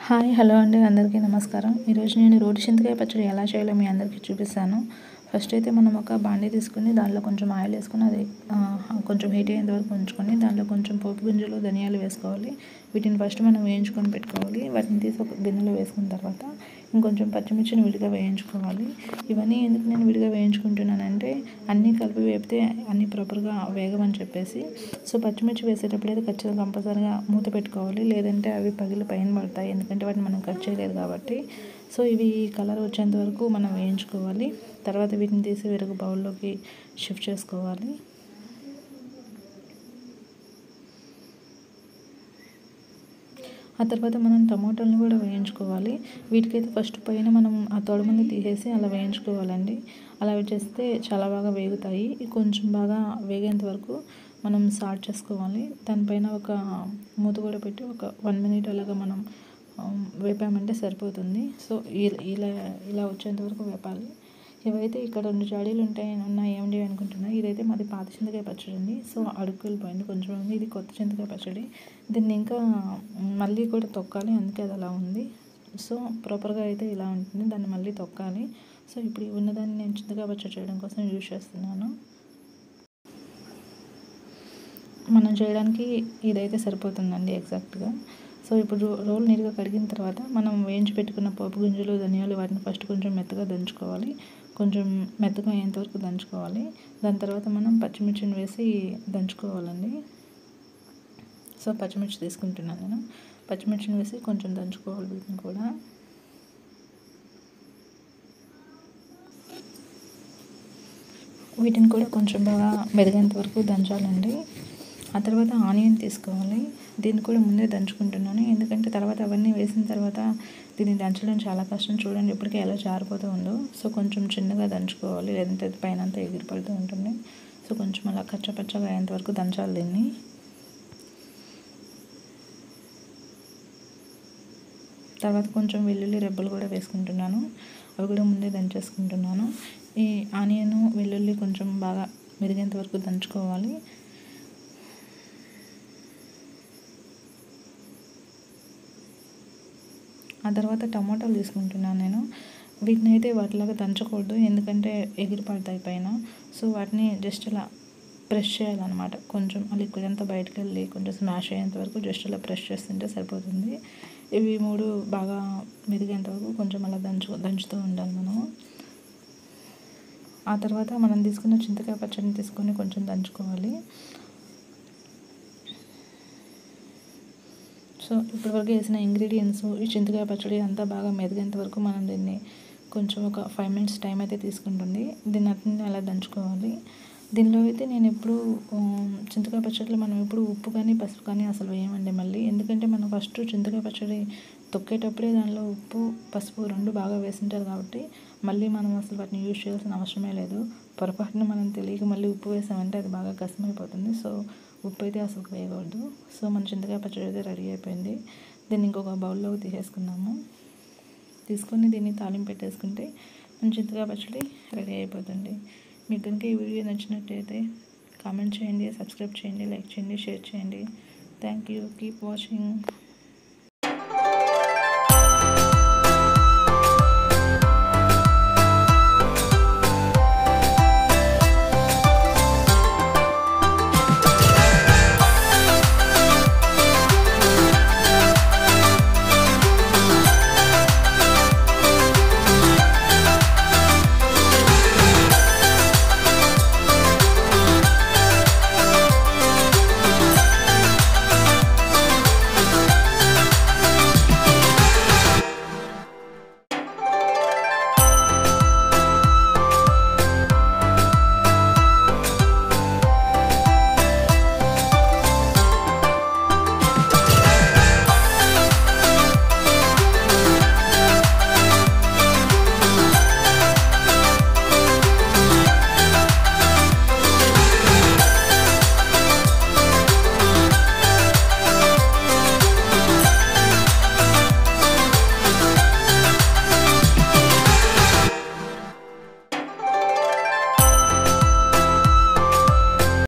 Hi hello అండి, అందరికీ నమస్కారం. ఈరోజు నేను రోటి చింతకాయ పచ్చడి ఎలా చేయాలో మీ అందరికీ చూపిస్తాను. ఫస్ట్ అయితే మనం ఒక బాండీ తీసుకుని దాంట్లో కొంచెం ఆయిల్ వేసుకుని అది కొంచెం హీట్ అయ్యేంత వరకు ఉంచుకొని దాంట్లో కొంచెం పోపు గింజలు ధనియాలు వేసుకోవాలి. వీటిని ఫస్ట్ మనం వేయించుకొని పెట్టుకోవాలి. వాటిని తీసి ఒక గిన్నెలో వేసుకున్న తర్వాత ఇంకొంచెం పచ్చిమిర్చిని విడిగా వేయించుకోవాలి. ఇవన్నీ ఎందుకు నేను విడిగా వేయించుకుంటున్నానంటే అన్నీ కలిపి వేపితే అన్నీ ప్రాపర్గా వేగమని చెప్పేసి. సో పచ్చిమిర్చి వేసేటప్పుడు అయితే ఖచ్చితంగా కంపల్సరీగా మూత పెట్టుకోవాలి, లేదంటే అవి పగిలి పైన పడతాయి, ఎందుకంటే వాటిని మనం కట్ చేయలేదు కాబట్టి. సో ఇవి కలర్ వచ్చేంత వరకు మనం వేయించుకోవాలి. తర్వాత వీటిని తీసి వేరొక బౌల్లోకి షిఫ్ట్ చేసుకోవాలి. ఆ తర్వాత మనం టమాటాలను కూడా వేయించుకోవాలి. వీటికైతే ఫస్ట్ పైన మనం ఆ తొడమని తీసేసి అలా వేయించుకోవాలండి. అలా చేస్తే చాలా బాగా వేగుతాయి. కొంచెం బాగా వేగేంత వరకు మనం సాల్ట్ చేసుకోవాలి. దానిపైన ఒక మూత కూడా పెట్టి ఒక 1 మినిట్ అలాగా మనం వేపామంటే సరిపోతుంది. సో ఇలా ఇలా వచ్చేంత వరకు వేపాలి. ఇవైతే ఇక్కడ 2 జాడీలు ఉన్నాయి ఏమిటి అనుకుంటున్నాయి. ఇదైతే మాది పాత చింతకాయ పచ్చడి అండి. సో అడుగు వెళ్ళిపోయింది కొంచెం ఉంది. ఇది కొత్త చింతకాయ పచ్చడి. దీన్ని ఇంకా మళ్ళీ కూడా తొక్కాలి, అందుకే అది అలా ఉంది. సో ప్రాపర్గా అయితే ఇలా ఉంటుంది, దాన్ని మళ్ళీ తొక్కాలి. సో ఇప్పుడు ఉన్నదాన్ని నేను చింతకాయ పచ్చడి చేయడం కోసం యూజ్ చేస్తున్నాను. మనం చేయడానికి ఇదైతే సరిపోతుందండి ఎగ్జాక్ట్గా. సో ఇప్పుడు రోల్ నీట్గా కడిగిన తర్వాత మనం వేయించి పెట్టుకున్న పోపు గింజలు ధనియాలు వాటిని ఫస్ట్ కొంచెం మెత్తగా దంచుకోవాలి. కొంచెం మెత్తగా అయ్యేంత వరకు దంచుకోవాలి. దాని తర్వాత మనం పచ్చిమిర్చిని వేసి దంచుకోవాలండి. సో పచ్చిమిర్చి తీసుకుంటున్నాను నేను. పచ్చిమిర్చిని వేసి కొంచెం దంచుకోవాలి వీటిని కూడా. వీటిని కూడా కొంచెం బాగా మెరిగేంత వరకు దంచాలండి. ఆ తర్వాత ఆనియన్ తీసుకోవాలి. దీన్ని కూడా ముందే దంచుకుంటున్నాను, ఎందుకంటే తర్వాత అవన్నీ వేసిన తర్వాత దీన్ని దంచడం చాలా కష్టం. చూడండి ఇప్పటికే ఎలా జారిపోతూ ఉందో. సో కొంచెం చిన్నగా దంచుకోవాలి, లేదంటే పైన అంతా ఎగిరిపడుతూ ఉంటుంది. సో కొంచెం అలా కచ్చపచ్చగా అయ్యేంత వరకు దంచాలి దీన్ని. తర్వాత కొంచెం వెల్లుల్లి రెబ్బలు కూడా వేసుకుంటున్నాను, అవి కూడా ముందే దంచేసుకుంటున్నాను. ఈ ఆనియన్ వెల్లుల్లి కొంచెం బాగా మెరిగేంత వరకు దంచుకోవాలి. ఆ తర్వాత టమాటాలు తీసుకుంటున్నాను నేను. వీటిని అయితే వాటిలాగా దంచకూడదు, ఎందుకంటే ఎగిరిపడతాయి పైన. సో వాటిని జస్ట్ అలా ప్రెస్ చేయాలన్నమాట. కొంచెం ఆ లిక్విడ్ అంతా బయటకు వెళ్ళి కొంచెం స్మాష్ అయ్యేంత వరకు జస్ట్ అలా ప్రెస్ చేస్తుంటే సరిపోతుంది. ఇవి 3 బాగా మెరిగేంత వరకు కొంచెం అలా దంచుతూ ఉండాలి మనము. ఆ తర్వాత మనం తీసుకున్న చింతకాయ పచ్చడిని తీసుకొని కొంచెం దంచుకోవాలి. సో ఇప్పటివరకు వేసిన ఇంగ్రీడియంట్స్ ఈ చింతకాయ పచ్చడి అంతా బాగా మెదిగేంత వరకు మనం దీన్ని కొంచెం ఒక 5 మినిట్స్ టైం అయితే తీసుకుంటుంది. దీన్ని అట్లనే అలా దంచుకోవాలి. దీనిలో అయితే నేను ఎప్పుడు చింతకాయ పచ్చడిలో మనం ఎప్పుడు ఉప్పు కానీ పసుపు కానీ అసలు వేయమండి మళ్ళీ, ఎందుకంటే మనం ఫస్ట్ చింతకాయ పచ్చడి తొక్కేటప్పుడే దానిలో ఉప్పు పసుపు 2 బాగా వేసింటారు కాబట్టి మళ్ళీ మనం అసలు వాటిని యూజ్ చేయాల్సిన అవసరమే లేదు. పొరపాటున మనం తెలియక మళ్ళీ ఉప్పు వేసామంటే అది బాగా కష్టమైపోతుంది. సో ఉప్పు అయితే అసలు వేయకూడదు. సో మన చింతకాయ పచ్చడి అయితే రెడీ అయిపోయింది. దీన్ని ఇంకొక బౌల్లోకి తీసేసుకున్నాము. తీసుకొని దీన్ని తాలింపు పెట్టేసుకుంటే మన చింతకాయ పచ్చడి రెడీ అయిపోతుంది. మీకు కనుక ఈ వీడియో నచ్చినట్టయితే కామెంట్ చేయండి, సబ్స్క్రైబ్ చేయండి, లైక్ చేయండి, షేర్ చేయండి. Thank you. Keep watching.